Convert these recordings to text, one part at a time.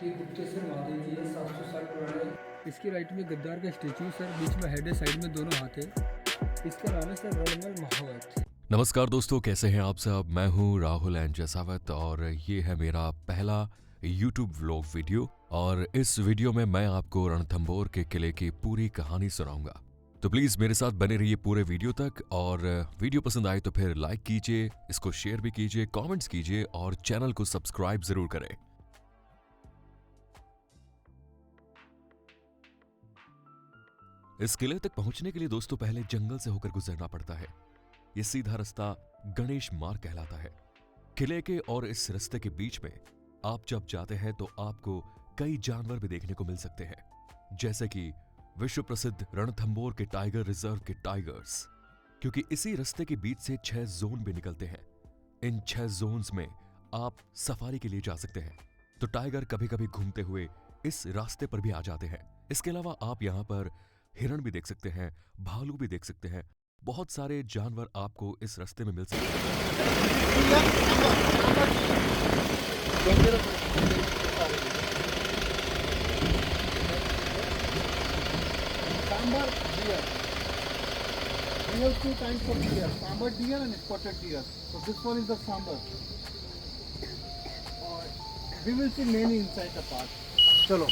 ये गुप्तेश्वर महादेव जी है, 700 साल पुराना है। इसके राइट में गद्दार का स्टेचू सर, बीच में हेड है, साइड में दोनों हाथ है। इसका नाम है सर रणमल महावत। नमस्कार दोस्तों, कैसे हैं आप सब। मैं हूं राहुल एन जसावत और ये है मेरा पहला YouTube व्लॉग वीडियो। और इस वीडियो में मैं आपको रणथंभौर के किले की पूरी कहानी सुनाऊंगा। तो प्लीज मेरे साथ बने रहिए पूरे वीडियो तक। और वीडियो पसंद आए तो फिर लाइक कीजिए, इसको शेयर भी कीजिए, कमेंट्स कीजिए और चैनल को सब्सक्राइब जरूर करें। इस किले तक पहुंचने के लिए दोस्तों पहले जंगल से होकर गुजरना पड़ता है। ये सीधा रास्ता गणेश मार्ग कहलाता है। किले के और इस रास्ते के बीच में आप जब जाते हैं तो आपको कई जानवर भी देखने को मिल सकते हैं, जैसे कि विश्व प्रसिद्ध रणथंभौर के टाइगर रिजर्व के टाइगर्स, क्योंकि इसी रास्ते के बीच से 6 जोन भी निकलते हैं। इन 6 जोन्स में आप सफारी के लिए जा सकते हैं। तो टाइगर कभी कभी घूमते हुए इस रास्ते पर भी आ जाते हैं। इसके अलावा आप यहाँ पर हिरण भी देख सकते हैं, भालू भी देख सकते हैं। बहुत सारे जानवर आपको इस रास्ते में मिल सकते हैं। Sambar deer. We have 2 kinds of deer, sambar deer and spotted deer. So this one is the sambar. We will see many inside the park. Chalo.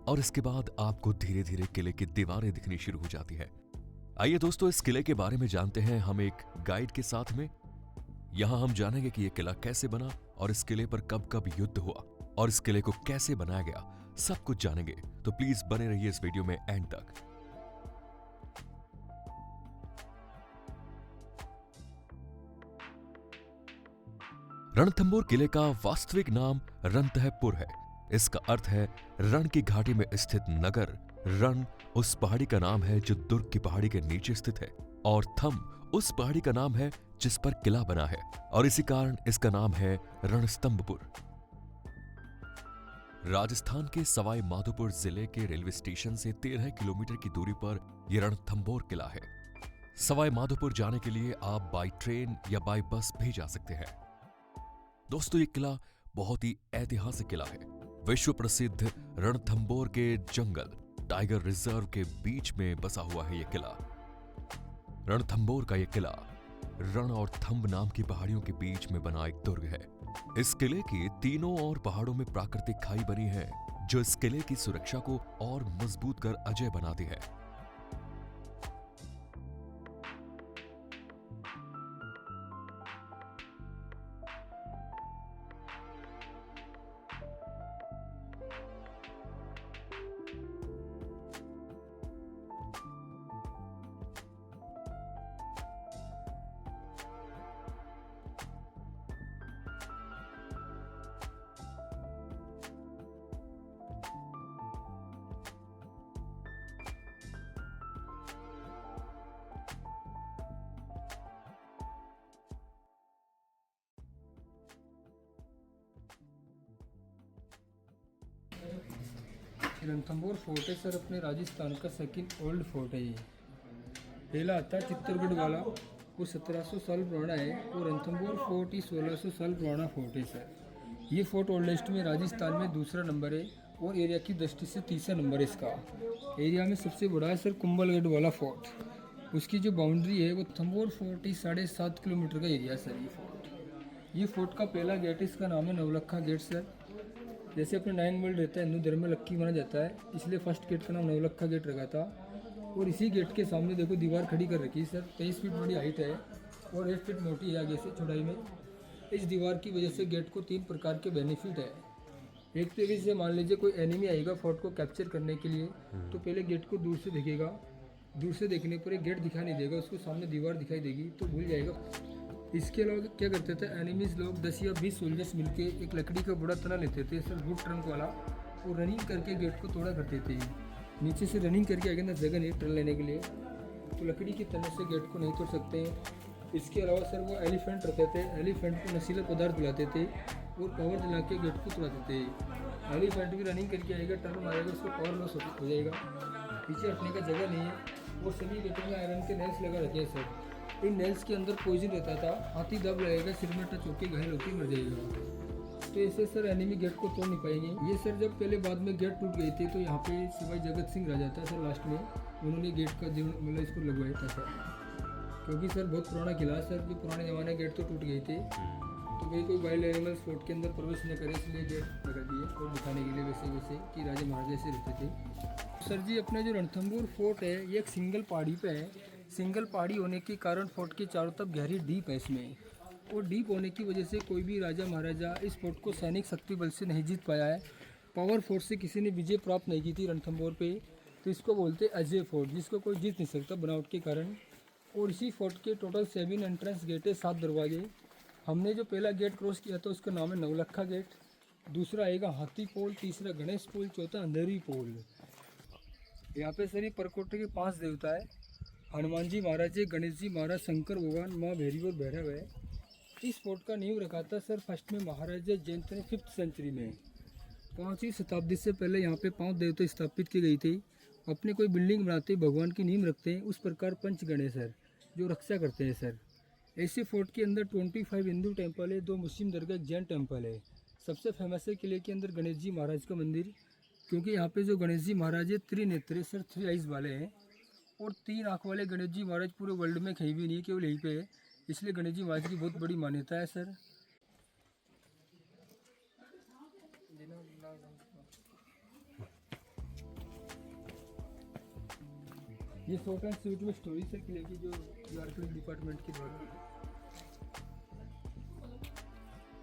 और इसके बाद आपको धीरे धीरे किले की दीवारें दिखनी शुरू हो जाती है। आइए दोस्तों, इस किले के बारे में जानते हैं हम एक गाइड के साथ में। यहां हम जानेंगे कि यह किला कैसे बना और इस किले पर कब कब युद्ध हुआ और इस किले को कैसे बनाया गया, सब कुछ जानेंगे। तो प्लीज बने रहिए इस वीडियो में एंड तक। रणथंभौर किले का वास्तविक नाम रणथंभौर है। इसका अर्थ है रण की घाटी में स्थित नगर। रण उस पहाड़ी का नाम है जो दुर्ग की पहाड़ी के नीचे स्थित है, और थंब उस पहाड़ी का नाम है जिस पर किला बना है, और इसी कारण इसका नाम है रणस्तंभपुर। राजस्थान के सवाई माधोपुर जिले के रेलवे स्टेशन से 13 किलोमीटर की दूरी पर यह रणथंभौर किला है। सवाई माधोपुर जाने के लिए आप बाई ट्रेन या बाई बस भी जा सकते हैं। दोस्तों, ये किला बहुत ही ऐतिहासिक किला है। विश्व प्रसिद्ध रणथंभौर के जंगल टाइगर रिजर्व के बीच में बसा हुआ है यह किला। रणथंभौर का यह किला रण और थंब नाम की पहाड़ियों के बीच में बना एक दुर्ग है। इस किले के तीनों ओर पहाड़ों में प्राकृतिक खाई बनी है, जो इस किले की सुरक्षा को और मजबूत कर अजय बनाती है। रणथंभौर फोर्ट है सर, अपने राजस्थान का सेकंड ओल्ड फोर्ट है। ये पहला आता है चित्तौड़गढ़ वाला, वो 1700 साल पुराना है, और रणथंभौर फोर्ट ही 1600 साल पुराना फोर्ट है सर। ये फोर्ट ओल्डेस्ट में राजस्थान में दूसरा नंबर है, और एरिया की दृष्टि से तीसरा नंबर है इसका। एरिया में सबसे बड़ा है सर कुंभलगढ़ वाला फोर्ट। उसकी जो बाउंड्री है वो रणथंभौर फोर्ट ही 7.5 किलोमीटर का एरिया है सर। ये फोर्ट का पहला गेट है, इसका नाम है नवलखा गेट सर। जैसे अपने 9 वर्ल्ड रहता है हिंदू धर्म में लक्की माना जाता है, इसलिए फर्स्ट गेट का नाम नवलखा गेट रखा था। और इसी गेट के सामने देखो दीवार खड़ी कर रखी है सर। 23 फीट बड़ी हाइट है और 1 फीट मोटी है आगे से चौड़ाई में। इस दीवार की वजह से गेट को 3 प्रकार के बेनिफिट है। एक तरीके से मान लीजिए कोई एनिमी आएगा फोर्ट को कैप्चर करने के लिए, तो पहले गेट को दूर से देखेगा, दूर से देखने पर एक गेट दिखाई नहीं देगा, उसको सामने दीवार दिखाई देगी तो भूल जाएगा। इसके अलावा क्या करते थे एनिमीज लोग 10 या 20 सोल्जर्स मिलके एक लकड़ी का बड़ा तना लेते थे सर, वुड ट्रंक वाला, और रनिंग करके गेट को तोड़ा करते थे। नीचे से रनिंग करके आगे ना जगह नहीं टर्न लेने के लिए, तो लकड़ी के तने से गेट को नहीं तोड़ सकते हैं। इसके अलावा सर वो एलिफेंट रखते थे, एलिफेंट को नशीला पदार्थ पिलाते थे और पावर दिला के गेट को तोड़ाते थे। एलिफेंट भी रनिंग करके आएगा, टर्न मारेगा, उसको पावर लॉस हो जाएगा, पीछे हटने का जगह नहीं है। और सभी गेटों में आयरन के नेल्स लगा रखे हैं सर। इन नेल्स के अंदर पॉइजन रहता था, हाथी दब लगेगा, सिर में टच होकर घायल होकर मर जाएगा। तो ऐसे सर एनिमी गेट को तोड़ नहीं पाएंगे। ये सर जब पहले बाद में गेट टूट गई थी तो यहाँ पे सिवाय जगत सिंह राजा था सर, लास्ट में उन्होंने गेट का मतलब इसको लगवाया था सर, क्योंकि सर बहुत पुराना किला है सर, जो पुराने ज़माने गेट तो टूट गई थी, तो भाई कोई वाइल्ड एनिमल्स फोर्ट के अंदर प्रवेश न करे, इसलिए गेट लगा दिए और दिखाने के लिए वैसे वैसे कि राजा महाराजा से रहते थे। सर जी अपने जो रणथंबोर फोर्ट है ये एक सिंगल पहाड़ी पे है। सिंगल पहाड़ी होने के कारण फोर्ट के चारों तरफ गहरी डीप है इसमें, और डीप होने की वजह से कोई भी राजा महाराजा इस फोर्ट को सैनिक शक्ति बल से नहीं जीत पाया है। पावर फोर्ट से किसी ने विजय प्राप्त नहीं की थी रणथंबोर पे, तो इसको बोलते अजय फोर्ट, जिसको कोई जीत नहीं सकता बनावट के कारण। और इसी फोर्ट के टोटल 7 एंट्रेंस गेट है, 7 दरवाजे। हमने जो पहला गेट क्रॉस किया था उसका नाम है नवलखा गेट, दूसरा आएगा हाथी पोल, तीसरा गणेश पोल, चौथा अंधेरी पोल। यहाँ पे सर परकोटे के 5 देवता है, हनुमान जी महाराज है, गणेश जी महाराज, शंकर भगवान, माँ भैरवी और भैरव है। इस फोर्ट का नींव रखा था सर फर्स्ट में महाराजा जयंत ने 5th सेंचुरी में। 5वीं शताब्दी से पहले यहाँ पे 5 देवता स्थापित की गई थी। अपने कोई बिल्डिंग बनाते भगवान की नींव रखते हैं, उस प्रकार पंच गणेश सर जो रक्षा करते हैं सर। ऐसे फोर्ट के अंदर 25 हिंदू टेम्पल है, 2 मुस्लिम दरगाह, एक जैन टेम्पल है। सबसे फेमस है किले के अंदर गणेश जी महाराज का मंदिर, क्योंकि यहाँ पे जो गणेश जी महाराज है त्रिनेत्र सर, 3 आइज वाले हैं, और 3 आँख वाले गणेश जी महाराज पूरे वर्ल्ड में कहीं भी नहीं है, केवल यहीं पे है, इसलिए गणेश जी महाराज की बहुत बड़ी मान्यता है सर। ये शॉर्ट एंड स्वीट में स्टोरी सर किले की जो आर्कियोलॉजी डिपार्टमेंट के द्वारा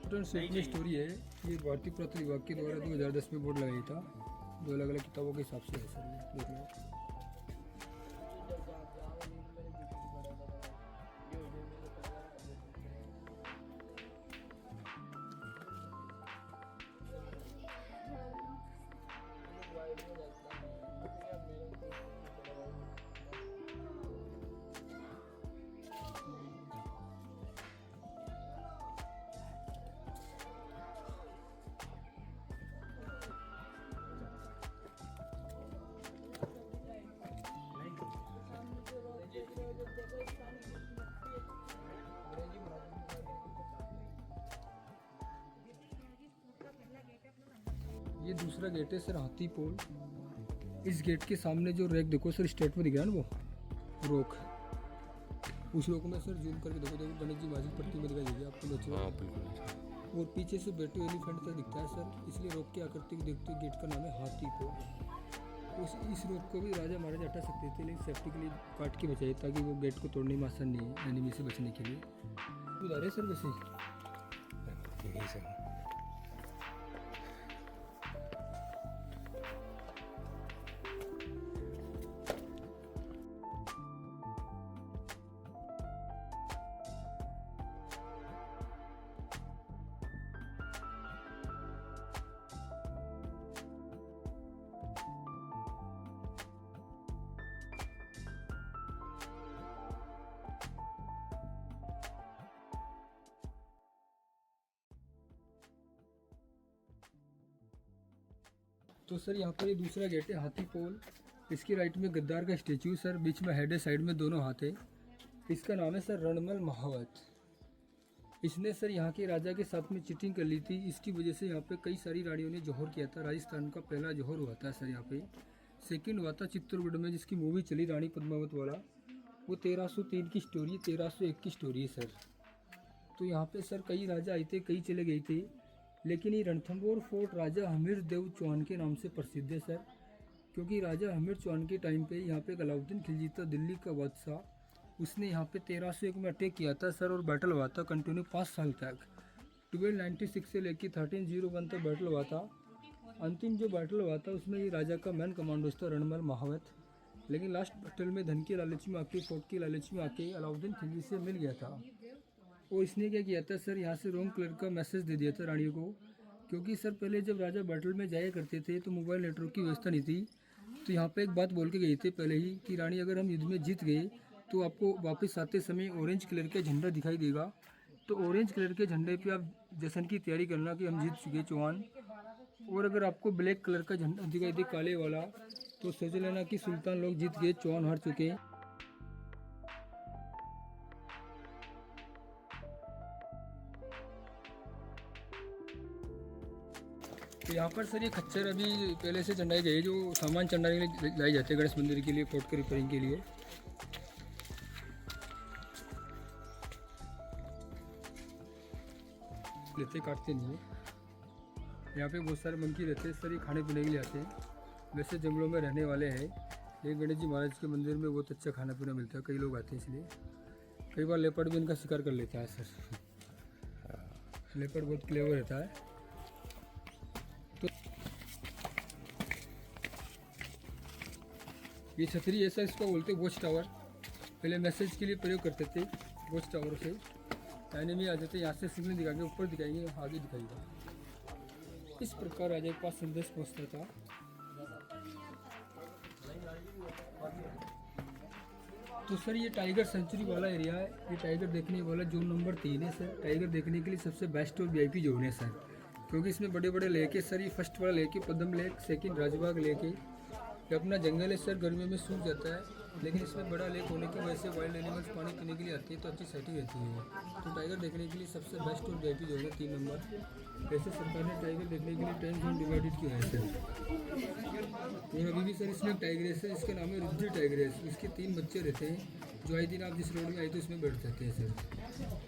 शॉर्ट एंड स्वीट में स्टोरी है, ये भारतीय पुरातत्व विभाग के द्वारा 2010 में बोर्ड लगाया था, 2 अलग अलग किताबों के हिसाब से है सर ये। ये दूसरा गेट है सर हाथी पोल। इस गेट के सामने जो रैक देखो सर, स्टेट में दिख रहा है ना वो रोक, उस रोक में सर जूम करके देखो, गणेश जी महाराज प्रतिमा दिखाई देगी आपको बच्चे। हाँ बिल्कुल। और पीछे से बैठे एलिफेंट तक दिखता है सर, इसलिए रोक की आकृति को देखते हुए गेट का नाम है हाथी पोल। इस रोक को भी राजा महाराज हटा सकते थे, लेकिन सेफ्टी के लिए काट के बचाए ताकि वो गेट को तोड़ने में आसान नहीं है एनिमी से बचने के लिए। उधर है सर वैसे यही सर। तो सर यहाँ पर ये दूसरा गेट है हाथी पोल। इसकी राइट में गद्दार का स्टेच्यू सर, बीच में हेड है, साइड में दोनों हाथ है। इसका नाम है सर रणमल महावत। इसने सर यहाँ के राजा के साथ में चीटिंग कर ली थी, इसकी वजह से यहाँ पे कई सारी रानियों ने जौहर किया था। राजस्थान का पहला जौहर हुआ था सर यहाँ पे। सेकंड हुआ था चित्तौड़गढ़ में, जिसकी मूवी चली रानी पद्मावत वाला, वो 1303 की स्टोरी है, 1301 की स्टोरी है सर। तो यहाँ पे सर कई राजा आए थे, कई चले गए थे, लेकिन ये रणथंभौर फोर्ट राजा हमीर देव चौहान के नाम से प्रसिद्ध है सर, क्योंकि राजा हमीर चौहान के टाइम पे यहाँ पे अलाउद्दीन खिलजी था दिल्ली का बादशाह, उसने यहाँ पे 1301 में अटैक किया था सर, और बैटल हुआ था कंटिन्यू 5 साल तक। 1296 से लेकर 1301 तक बैटल हुआ था। अंतिम जो बैटल हुआ था उसमें ये राजा का मैन कमांडो था रणमल महावत, लेकिन लास्ट बैटल में धन के लालच में आके, फोर्ट की लालच में आके अलाउद्दीन खिलजी से मिल गया था। और इसने क्या किया था सर, यहाँ से रॉन्ग कलर का मैसेज दे दिया था रानी को, क्योंकि सर पहले जब राजा बैटल में जाया करते थे तो मोबाइल नेटवर्क की व्यवस्था नहीं थी। तो यहाँ पे एक बात बोल के गए थे पहले ही कि रानी अगर हम युद्ध में जीत गए तो आपको वापस आते समय ऑरेंज कलर का झंडा दिखाई देगा, तो ऑरेंज कलर के झंडे पे आप जश्न की तैयारी करना कि हम जीत चुके चौहान। और अगर आपको ब्लैक कलर का झंडा दिखाई दे काले वाला, तो सोच लेना कि सुल्तान लोग जीत गए, चौहान हार चुके। तो यहाँ पर सर ये खच्चर अभी पहले से चढ़ाए गए जो सामान चढ़ाने के लिए लाई जाते हैं गणेश मंदिर के लिए, फोर्ट के रिपेयरिंग के लिए। लेते काटते नहीं है। यहाँ पे बहुत सारे मंकी रहते हैं सर, ये खाने पीने के लिए आते हैं। वैसे जंगलों में रहने वाले हैं। ये गणेश जी महाराज के मंदिर में बहुत अच्छा खाना पीना मिलता है, कई लोग आते हैं इसलिए। कई बार लेपर्ड भी इनका शिकार कर लेता है सर। लेपर्ड बहुत क्लेवर रहता है। तो ये छतरी ऐसा इसको बोलते हैं वॉच टावर। पहले मैसेज के लिए प्रयोग करते थे वॉच टावर से। एनिमी आ जाते यहाँ से सिग्नल दिखाएंगे, ऊपर दिखाएंगे, आगे दिखाएगा। इस प्रकार राजा के पास संदेश पहुँचता था। तो सर ये टाइगर सेंचुरी वाला एरिया है। ये टाइगर देखने वाला जोन नंबर 3 है सर। टाइगर देखने के लिए सबसे बेस्ट और वीआईपी जोन है सर, क्योंकि इसमें बड़े बड़े लेक है सर। ये फर्स्ट वाला लेक है पद्म लेक, सेकंड राजबाग लेक है। ये अपना जंगल है सर, गर्मी में सूख जाता है, लेकिन इसमें बड़ा लेक होने की वजह से वाइल्ड एनिमल्स पानी पीने के लिए आते हैं, तो अच्छी सेटिंग रहती है। तो टाइगर देखने के लिए सबसे बेस्ट और वीआईपी जोन है 3 नंबर। वैसे सरकार ने टाइगर देखने के लिए 10 जोन डिवाइडेड किया है सर। और अभी भी सर इसमें टाइग्रेस है, इसका नाम है रुद्री टाइग्रेस। इसके 3 बच्चे रहते हैं, जो आए दिन आप जिस रोड में आए तो उसमें बैठ जाते हैं सर,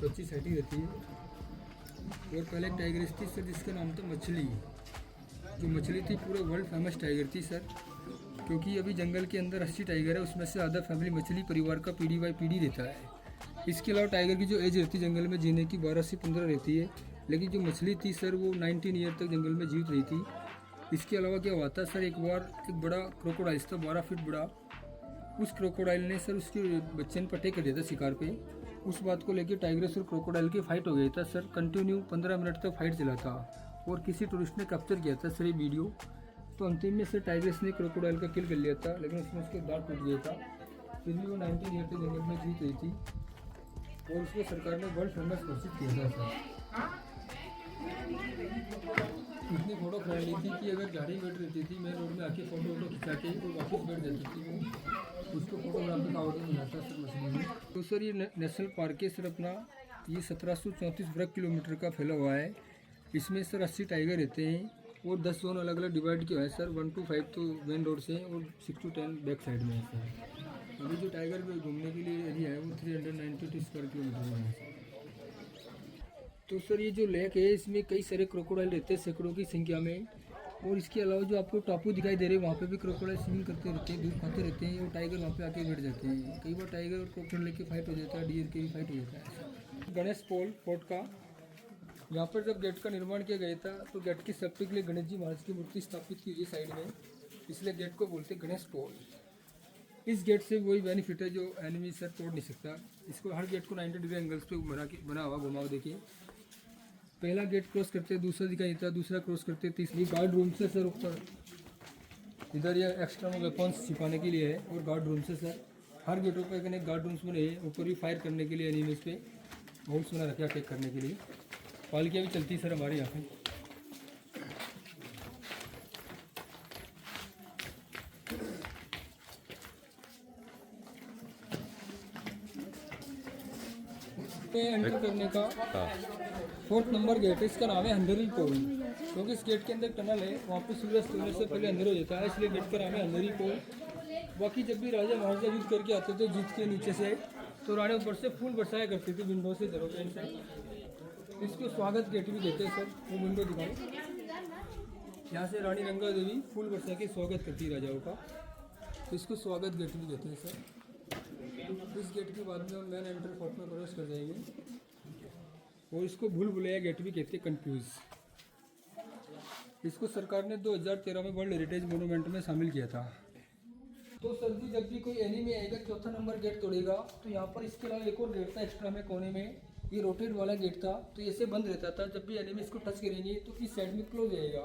तो अच्छी सेटिंग रहती है। और पहले एक टाइग्रेस थी सर जिसका नाम था मछली। जो मछली थी पूरे वर्ल्ड फेमस टाइगर थी सर, क्योंकि अभी जंगल के अंदर 80 टाइगर है, उसमें से आधा फैमिली मछली परिवार का पीढ़ी बाई पीढ़ी रहता है। इसके अलावा टाइगर की जो एज रहती है जंगल में जीने की 12 से 15 रहती है, लेकिन जो मछली थी सर वो 19 ईयर तक जंगल में जीवित रही थी। इसके अलावा क्या हुआ था सर, एक बार एक बड़ा क्रोकोडाइल था 12 फीट बड़ा। उस क्रोकोडाइल ने सर उसके बच्चे पर अटैक कर दिया था शिकार पे। उस बात को लेकर टाइग्रेस और क्रोकोडाइल की फाइट हो गई था सर। कंटिन्यू 15 मिनट तक फाइट चला था, और किसी टूरिस्ट ने कैप्चर किया था सर ये वीडियो। तो अंतिम में सर टाइग्रेस ने क्रोकोडाइल का किल कर लिया था, लेकिन उसमें उसके दांत टूट गया था। फिर भी वो 19 ईयर तक जंगल में जीत रही थी, और उसको सरकार ने वर्ल्ड फेमस घोषित किया था सर। इतनी फोटो खड़ा ली थी कि अगर गाड़ी बैठ रहती थी मेन रोड में आके फोटो वोटो खिंचा के वो वापस बैठ जाती थी, वो उसको फोटोग्राफी का आउटिंग मिलाता सर मछली में। तो सर ये नेशनल पार्क है सर अपना। ये 1734 वर्ग किलोमीटर का फैला हुआ है। इसमें सर 80 टाइगर रहते हैं, और 10 जोन अलग अलग डिवाइड किया है सर। 1 to 5 तो मेन रोड से, और 6 to 10 बैक साइड में है सर। अभी जो टाइगर पे घूमने के लिए एरिया है वो 392 स्क्वायर किलोमीटर में है। तो सर ये जो लेक है इसमें कई सारे क्रोकोडाइल रहते हैं सैकड़ों की संख्या में। और इसके अलावा जो आपको टापू दिखाई दे रहे हैं वहाँ पे भी क्रोकोडाइल स्विमिंग करते रहते हैं, दूध खाते रहते हैं, और टाइगर वहाँ पे आके बैठ जाते हैं। कई बार टाइगर और क्रोकोडाइल लेके फाइट हो जाता है, डियर की भी फाइट हो जाता है। गणेश पोल फोर्ट का, यहाँ पर जब गेट का निर्माण किया गया था तो गेट की सेफ्टी के लिए गणेश जी महाराज की मूर्ति स्थापित की हुई साइड में, इसलिए गेट को बोलते हैं गणेश पोल। इस गेट से वही बेनिफिट है जो एनिमी सर तोड़ नहीं सकता। इसको हर गेट को 90 डिग्री एंगल्स पे बना हुआ घुमाव देखिए। पहला गेट क्रॉस करते हैं, दूसरा दिखाई देता है, दूसरा क्रॉस करते हैं, तीसरी गार्ड रूम से सर ऊपर इधर ये एक्सटर्नल वेपन्स छिपाने के लिए है, और गार्ड रूम से सर हर गेटों पर एक गार्ड रूम्स बने हैं। ऊपर भी फायर करने के लिए एनिमीज पे होल्स बना रखे अटैक करने के लिए। पालकियाँ भी चलती है सर हमारे यहाँ पे। एंटर करने का 4th नंबर गेट है, इसका नाम है अंधेरी पोल, क्योंकि इस गेट के अंदर टनल है, वहाँ पे सूरज होने से पहले अंधेर हो जाता है, इसलिए गेट का नाम है अंधेरी पोल। बाकी जब भी राजा महाराजा युद्ध करके आते थे जीत के नीचे से, तो रानी ऊपर से फूल बरसाया करती थी विंडो से, जरूर से। इसको स्वागत गेट भी कहते हैं सर। वो विंडो दिखाओ। यहाँ से रानी गंगा देवी फूल बरसा के स्वागत करती है राजाओं का, तो इसको स्वागत गेट भी कहते हैं सर। इस गेट के बाद में हम मेन एंट्री फोर्ट में प्रवेश कर जाएंगे, और इसको भूल भुलैया गेट भी कहते हैं, कंफ्यूज। इसको सरकार ने 2013 में वर्ल्ड हेरिटेज मोनूमेंट में शामिल किया था। तो सर जी जब भी कोई एनिमी आएगा चौथा नंबर गेट तोड़ेगा, तो यहाँ पर इसके अलावा एक और गेट था एक्स्ट्रा में कोने में, ये रोटेट वाला गेट था, तो ऐसे बंद रहता था। जब भी एनिमी इसको टच करेंगे तो इस साइड में क्लोज जाएगा,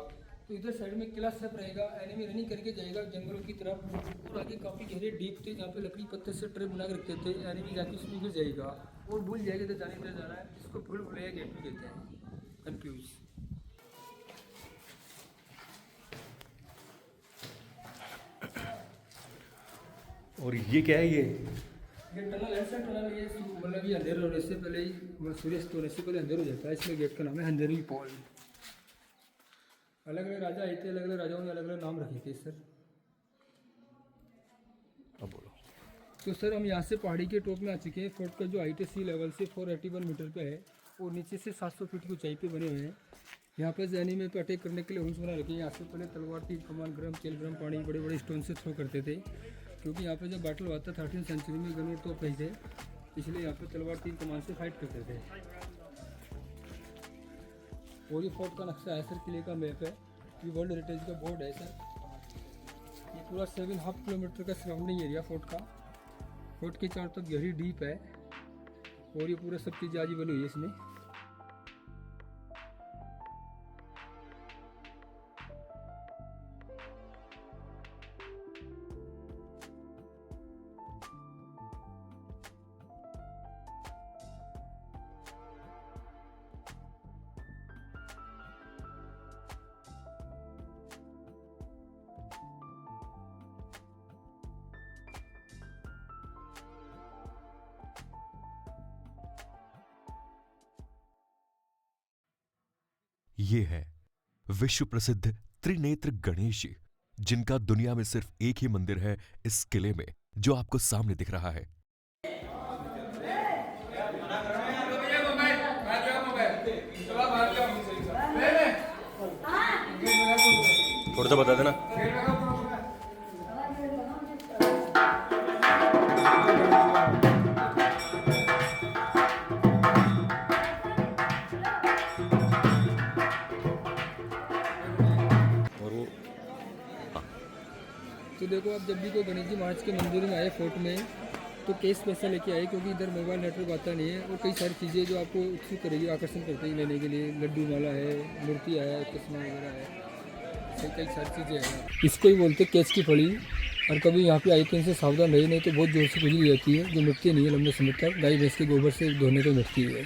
तो इधर साइड में किला सेफ रहेगा। एनिमी रनिंग करके जाएगा जंगलों की तरफ, और आगे काफ़ी गहरे डीप थे जहाँ पे लकड़ी पत्थर से ट्रे बना के रखते थे। एनिमी जाके उसमें गिर जाएगा और भूल जाएगा तो जाने इधर जाना है। इसको भूल भुलैया गेट भी कहते हैं, कंफ्यूज। और ये क्या है? ये टनल ऐसा टनल, ये मतलब ये अंधेरा होने से पहले ही, सूर्यास्त होने से पहले अंधेर हो जाता है, इसलिए गेट का नाम है अंधेरी पॉल। अलग अलग राजा आए थे, अलग अलग राजाओं ने अलग अलग नाम रखे थे सर। अब बोलो। तो सर हम यहाँ से पहाड़ी के टॉप में आ चुके हैं। फोर्ट का जो हाइट है सी लेवल से 481 मीटर पे है, और नीचे से 700 फीट की ऊंचाई पे बने हुए हैं। यहाँ पे जैनी में तो अटैक करने के लिए हुंस बना रखे हैं। यहाँ से पहले तलवार, तीर कमान, गरम तेल, गरम पानी बड़े बड़े स्टोन से थ्रो करते थे, क्योंकि यहाँ पे जब बैटल हुआ था 13वीं सेंचुरी में गन और तोप नहीं थे, इसलिए यहाँ पे तलवार, तीर कमान से फाइट करते थे। और ये फोर्ट का नक्शा है सर, किले का मैप है, ये वर्ल्ड हेरिटेज का बोर्ड है सर। ये पूरा 7.5 किलोमीटर का सराउंडिंग एरिया फोर्ट का। फोर्ट के चारों तरफ गहरी डीप है, और ये पूरा सब चीज़ आज बनी हुई है इसमें। ये है विश्व प्रसिद्ध त्रिनेत्र गणेश जी, जिनका दुनिया में सिर्फ एक ही मंदिर है इस किले में, जो आपको सामने दिख रहा है। थोड़ा सा बता देना। तो देखो आप जब भी कोई गणेश जी महाराज के मंदिर में आए फोर्ट में, तो केस पैसा लेके आए, क्योंकि इधर मोबाइल नेटवर्क आता नहीं है, और कई सारी चीज़ें जो आपको उत्सुक करेगी, आकर्षण करते हैं लेने के लिए। लड्डू माला है, मूर्ति है, चश्मा वगैरह है, ऐसे कई सारी चीज़ें हैं। इसको ही बोलते केस की फड़ी। और कभी यहाँ पे आई तो इनसे सावधान रही, नहीं तो बहुत जोर से खुजली जाती है, जो मिटती नहीं है लंबे समय तक। गाय भैंस के गोबर से धोने को मिटती है।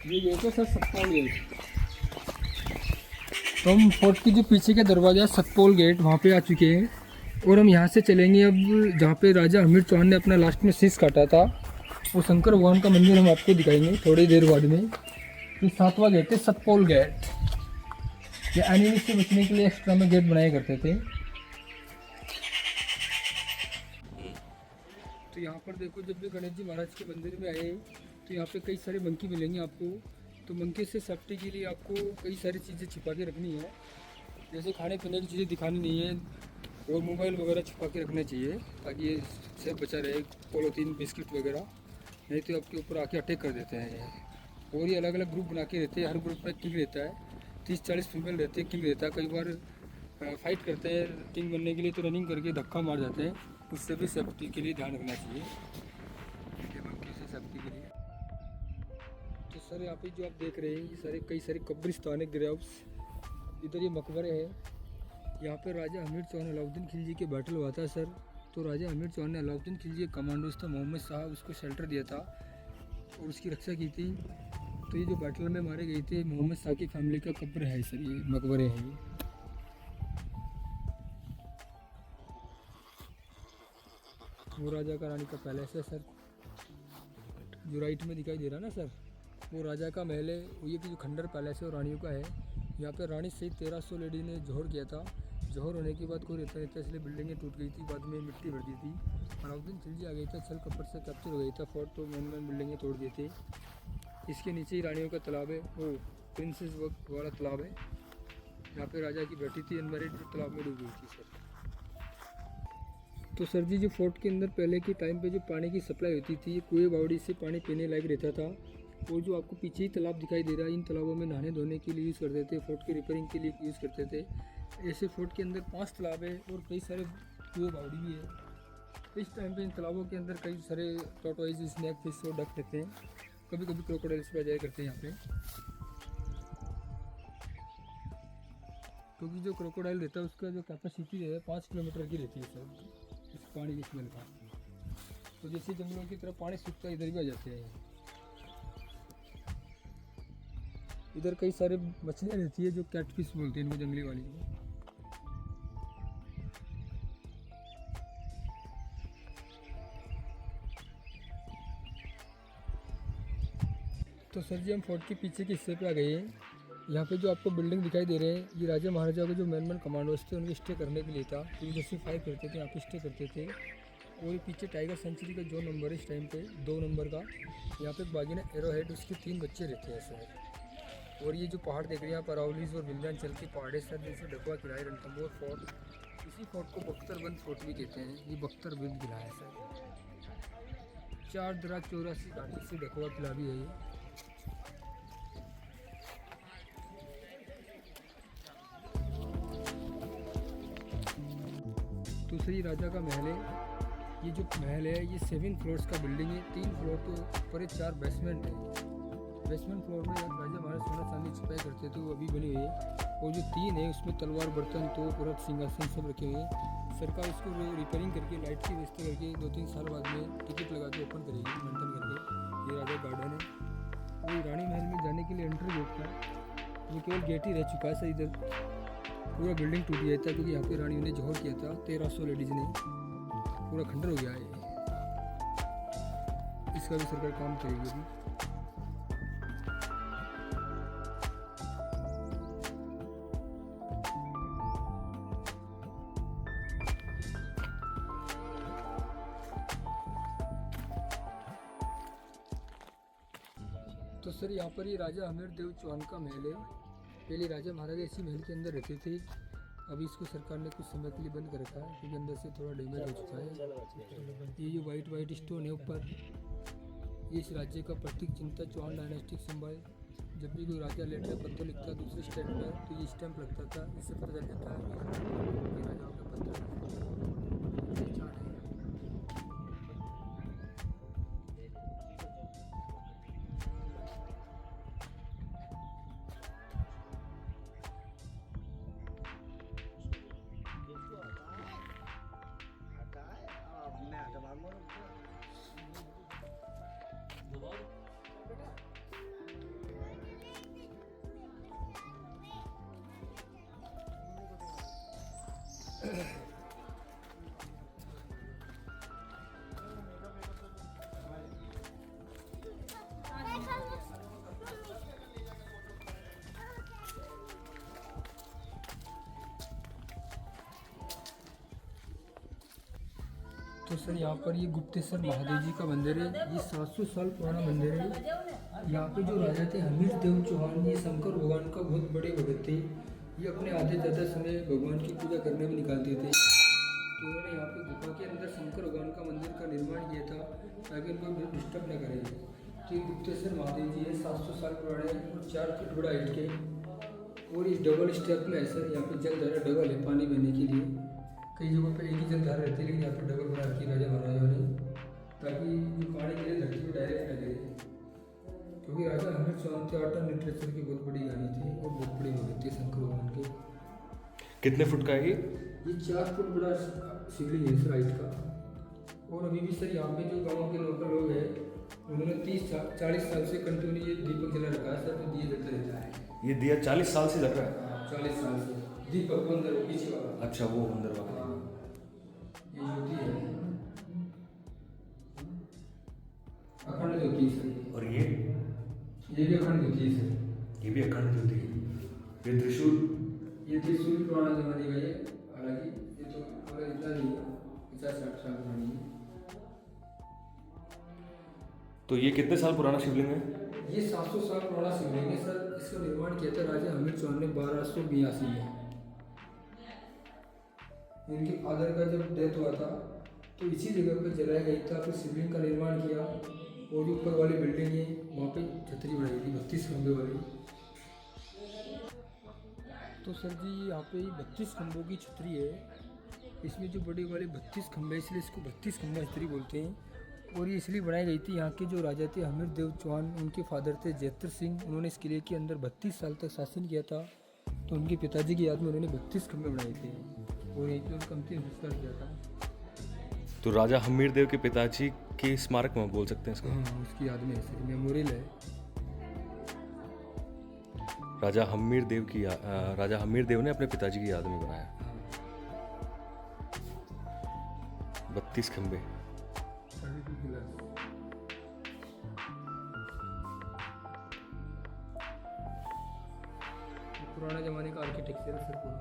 ये गेट है सर, सतपोल गेट। तो हम फोर्ट की जो पीछे का दरवाजा है सतपोल गेट, वहाँ पे आ चुके हैं, और हम यहाँ से चलेंगे अब जहाँ पे राजा हमीर चौहान ने अपना लास्ट में शीश काटा था, वो शंकर भगवान का मंदिर हम आपको दिखाएंगे थोड़ी देर बाद में। ये 7वां गेट है सतपोल गेट। ये एनिमी से बचने के लिए एक्स्ट्रा में गेट बनाया करते थे। तो यहाँ पर देखो, जब भी गणेश जी महाराज के मंदिर में आए तो यहाँ पे कई सारे मंकी मिलेंगे आपको। तो मंकी से सेफ्टी के लिए आपको कई सारी चीज़ें छिपा के रखनी है, जैसे खाने पीने की चीज़ें दिखानी नहीं है, और मोबाइल वगैरह छिपा के रखना चाहिए, ताकि ये सेफ बचा रहे। पॉलीथीन, बिस्किट वगैरह, नहीं तो आपके ऊपर आके अटैक कर देते हैं ये। और ये अलग अलग ग्रुप बना के रहते हैं, हर ग्रुप में किंग रहता है, 30-40 फीमेल रहते हैं, किंग रहता है। कई बार फाइट करते हैं किंग बनने के लिए, तो रनिंग करके धक्का मार जाते हैं, उससे भी सेफ्टी के लिए ध्यान रखना चाहिए, मंकी से सेफ्टी के लिए। तो सर यहाँ पे जो आप देख रहे हैं, ये सारे कई सारे कब्रिस्तान है, ग्रेव्स। इधर ये मकबरे हैं। यहाँ पे राजा हमीर चौहान अलाउद्दीन खिलजी के बैटल हुआ था सर। तो राजा हमीर चौहान ने अलाउद्दीन खिलजी कमांडोज था मोहम्मद शाह, उसको शेल्टर दिया था और उसकी रक्षा की थी। तो ये जो बैटल में मारे गए थे, मोहम्मद शाह की फैमिली का कब्र है सर, ये मकबरे हैं ये। वो राजा का रानी का पैलेस है सर। जो राइट में दिखाई दे रहा है ना सर, वो राजा का महल है। वो ये कि जो खंडर पैलेस है वो रानियों का है। यहाँ पे रानी सहित 1300 लेडी ने जौहर किया था। जौहर होने के बाद कोई रहता नहीं था, इसलिए बिल्डिंगें टूट गई थी, बाद में मिट्टी भर दी थी। अलाउद्दीन खिलजी आ गई था, छल कपट से कैप्चर हो गई था फोर्ट, तो मेन बिल्डिंगें तोड़ दिए थे। इसके नीचे ही रानियों का तालाब है, वो प्रिंसेस वक्त वाला तालाब है। यहाँ पे राजा की बेटी थी अनमैरिड, जो तालाब में डूब गई थी सर। तो सर जी, जो फोर्ट के अंदर पहले के टाइम पे जो पानी की सप्लाई होती थी, कुएं बावड़ी से पानी पीने लायक रहता था। और जो आपको पीछे ही तालाब दिखाई दे रहा है, इन तालाबों में नहाने धोने के लिए यूज़ करते थे, फोर्ट की रिपेयरिंग के लिए यूज़ करते थे। ऐसे फोर्ट के अंदर 5 तालाब है और कई सारे कुएं बावड़ी भी है। इस टाइम पे इन तालाबों के अंदर कई सारे टॉर्टोइज, स्नैक फिश और डक रहते हैं। कभी कभी क्रोकोडाइल्स भी आ जाया करते हैं यहाँ पे, क्योंकि जो क्रोकोडाइल रहता है उसका जो कैपेसिटी है 5 किलोमीटर की रहती है सर, इस पानी की स्मेल का। तो जैसे जंगलों की तरफ पानी सूखता है, इधर भी आ जाते हैं। इधर कई सारे मछलियाँ रहती है जो कैटफिश बोलते हैं इनको, जंगली वाली को। तो सर जी, हम फोर्ट के पीछे के हिस्से पे आ गए हैं। यहाँ पे जो आपको बिल्डिंग दिखाई दे रहे हैं, ये राजा महाराजा के जो मेन कमांडोज थे उनके स्टे करने के लिए था। तो जैसे 5 करते थे, यहाँ पे स्टे करते थे। और ये पीछे टाइगर सेंचुरी का जो नंबर है इस टाइम पे 2 नंबर का, यहाँ पे बागीना एरो हेड, उसके 3 बच्चे रहते हैं सर। और ये जो पहाड़ देख रहे हैं यहाँ पर अरावलीज और विंध्याचल के पहाड़ है सर, जैसे ढकवा किला है, रणथंभौर फोर्ट। इसी फोर्ट को बख्तरबंद फोर्ट भी कहते हैं। ये बख्तरबंद किला है सर। 484 घाटी से ढकवा किला भी है ये। दूसरी राजा का महल है। ये जो महल है ये 7 फ्लोर्स का बिल्डिंग है। 3 फ्लोर तो ऊपर है, 4 बेसमेंट है। बेसमेंट फ्लोर में राजा महाराज सोना चांदी छुपाया करते थे, वो अभी बनी हुई है। और जो 3 है उसमें तलवार, बर्तन, तोप, रथ, सिंहासन सब रखे हुए हैं। सरकार इसको रिपेयरिंग करके, लाइट की व्यवस्था करके 2-3 साल बाद में टिकट लगा के ओपन करेगी, मेंटेन करके। ये राजा गार्डन है। और रानी महल में जाने के लिए एंट्री गेट था, वो केवल गेट ही रह चुका है सर। इधर पूरा बिल्डिंग टूट गया था, क्योंकि यहाँ पे रानियों ने जौहर किया था। 1300 लेडीज़ ने, पूरा खंडर हो गया है। इसका भी सरकार काम करेगी अभी। तो सर, यहाँ पर ये राजा हमीर देव चौहान का महल है। पहले राजा महाराजा इसी महल के अंदर रहते थे। अभी इसको सरकार ने कुछ समय के लिए बंद कर रखा है, क्योंकि अंदर से थोड़ा डैमेज हो चुका है। ये जो वाइट स्टोन है ऊपर, ये इस राज्य का प्रतीक चिंता चौहान डायनेस्टिक सिंबल। जब भी कोई राजा लेटर पत्र लिखता दूसरे स्टेट में, तो ये स्टैंप लगता था। इससे पता चल जाता है कि राजाओं का पत्र है। तो सर, यहाँ पर ये गुप्तेश्वर महादेव जी का मंदिर है। ये 700 साल पुराना मंदिर है। यहाँ पे जो राजा थे हमीर देव चौहान, ये शंकर भगवान का बहुत बड़े भगत थे। ये अपने आधे ज़्यादा समय भगवान की पूजा करने में निकालते थे। तो उन्होंने यहाँ पे गुफा के अंदर शंकर भगवान का मंदिर का निर्माण किया था, ताकि उनको डिस्टर्ब न करें। तो ये गुप्तेश्वर महादेव जी है, 700 साल पुराने और 4 फीट बड़ा हाइट के। और इस डबल स्टेप में है सर, यहाँ पे जलधारा डबल है पानी बहने के लिए। कई जगहों पे एक ही जलधारा रहती है, लेकिन यहाँ पर डबल बना रखी राजा महाराजाओं ने, ताकि जो पानी गिरे धरती पर डायरेक्ट न गिरे। क्योंकि राजा हमीर चौहान थे, आर्ट एंड लिटरेचर की बहुत बड़ी ज्ञानी थे और बहुत बड़ी भगत थे शंकर भगवान के। कितने फुट का है ये? 4 फुट बड़ा शिवलिंग है सर हाइट का। और अभी भी सर यहाँ पे जो गाँव के लोकल लोग हैं, उन्होंने 30-40 साल से कंटिन्यू ये दीपक जला रखा है सर, तो दिया जलता रहता है। ये दिया 40 साल से जल रहा है? 40 साल से दीपक अंदर पीछे वाला। अच्छा, वो अंदर वाला। ये ज्योति है। अखंड ज्योति सर ये। और ये भी अखंड ज्योति सर। ये भी अखंड ज्योति है। ये त्रिशूल ये त्रिशूल पुराना जमाने का है, हालांकि ये तो पूरा इतना नहीं है, 50-60 साल पुरानी है। तो ये कितने साल पुराना शिवलिंग है? ये 700 साल पुराना शिवलिंग है सर। इसका निर्माण किया था राजा हमीर चौहान ने 1282 में। इनके फादर का जब डेथ हुआ था तो इसी जगह पर जलाया गया था, फिर शिवलिंग का निर्माण किया। वो जो ऊपर वाली बिल्डिंग है वहाँ पे छतरी बनाई थी 32 खंभे वाली। तो सर जी यहाँ पे 32 खंभों की छतरी है। इसमें जो बड़े वाले 32 खंभे, इसलिए इसको 32 खंभा छतरी बोलते हैं। और ये इसलिए बनाई गई थी, यहाँ के जो राजा थे हमीर देव चौहान, उनके फादर थे जैत्र सिंह, उन्होंने इस किले के अंदर 32 साल तक शासन किया था। तो उनके पिताजी की याद में उन्होंने 32 खंभे बनाए थे और यहीं पर उनका अंतिम संस्कार किया था। तो राजा हमीर देव के पिताजी के स्मारक में बोल सकते हैं इसको? हाँ, उसकी याद में है सर, मेमोरियल है। राजा हमीर देव ने अपने पिताजी की याद में बनाया। 32 खंबे। पुराने जमाने का आर्किटेक्चर है सर पूरा।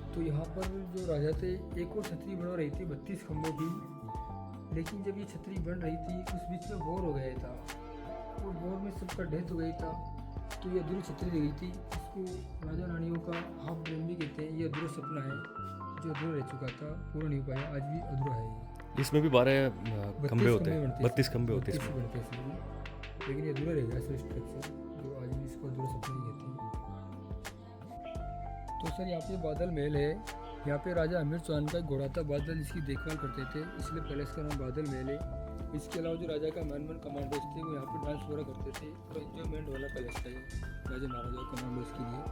तो यहाँ पर जो राजा थे एक और छतरी बना रही थी 32 खंभों की, लेकिन जब ये छतरी बन रही थी उस बीच में बोर हो गया था और बोर में सबका डेथ हो गई था। तो ये अधूरी छतरी रह गई थी। इसको राजा रानियों का हाफ ड्रीम भी कहते हैं। ये अधूरा सपना है जो अधूरा रह चुका था, पूरा नहीं हो पाया, आज भी अधूरा है ये। इसमें भी 12 खंबे होते हैं, 32 खंबे होते हैं 32 इसमें। बनते हैं इसमें, लेकिन ये अधूरा रह गया सर स्ट्रक्चर, जो आज भी इसको अधूरा सपना ही कहते हैं। तो सर यहाँ पे बादल महल है। यहाँ पे राजा हमीर चौहान का एक घोड़ा था बादल, जिसकी देखभाल करते थे, इसलिए पैलेस का नाम बादल महल है। इसके अलावा जो राजा का मैन कमांडोज थे वो यहाँ पे डांस वगैरह करते थे। तो एंजॉयमेंट वाला पैलेस था ये राजा महाराजा कमांडोज के लिए।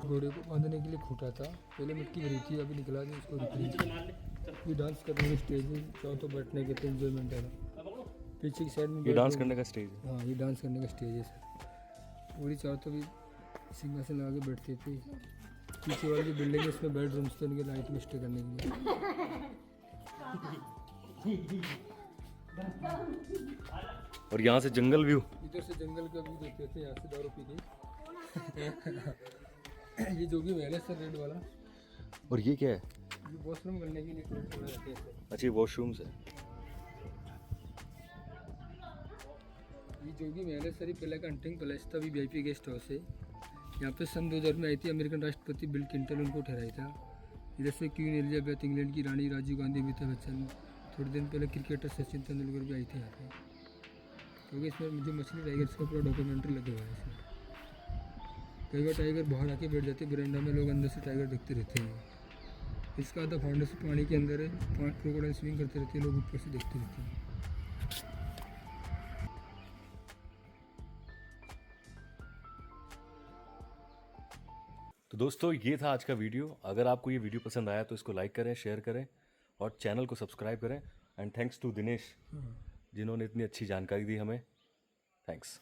घोड़े को बांधने के लिए खूटा था, पहले मिट्टी भरी थी, अभी निकला दी उसको रिपेयर। ये डांस करने का स्टेज है, चाहो तो बैठने के एंजॉयमेंट है। पीछे की साइड में ये डांस करने का स्टेज है। हाँ, ये डांस करने का स्टेज है सर। पूरी चाहो तो भी सिंहासन लगा के बैठते थे। पीछे वाली जो बिल्डिंग है उसमें बेडरूम्स थे उनके नाइट में स्टे करने के लिए। और यहाँ से जंगल व्यू। इधर से जंगल का व्यू देखते थे, यहाँ से दारू पी के। ये जोगी महल है सर, रेड वाला। और ये क्या है? ये वॉशरूम करने के लिए टॉयलेट बना रखे हैं सर। अच्छा, ये वॉशरूम्स है। ये जोगी महल है सर, ये पहले का हंटिंग पैलेस था, अभी VIP गेस्ट हाउस है। यहाँ पे सन 2000 में आई थी अमेरिकन राष्ट्रपति बिल क्लिंटन, उनको ठहराया था। इधर से क्वीन एलिजाबेथ, इंग्लैंड की रानी, राजीव गांधी, अमिताभ बच्चन, थोड़ी दिन पहले क्रिकेटर सचिन तेंदुलकर भी आई थे यहाँ पे। क्योंकि इसमें जो मछली टाइगर इसका पूरा डॉक्यूमेंट्री लगे हुआ है इसमें। कई बार टाइगर बाहर आके बैठ जाते हैं बरंडा में, लोग अंदर से टाइगर देखते रहते हैं। इसका आधा फाउंडेशन पानी के अंदर है, क्रोकोडाइल स्विमिंग करते रहते हैं, लोग ऊपर से देखते रहते हैं। तो दोस्तों ये था आज का वीडियो। अगर आपको ये वीडियो पसंद आया तो इसको लाइक करें, शेयर करें और चैनल को सब्सक्राइब करें। एंड थैंक्स टू दिनेश जिन्होंने इतनी अच्छी जानकारी दी हमें। थैंक्स।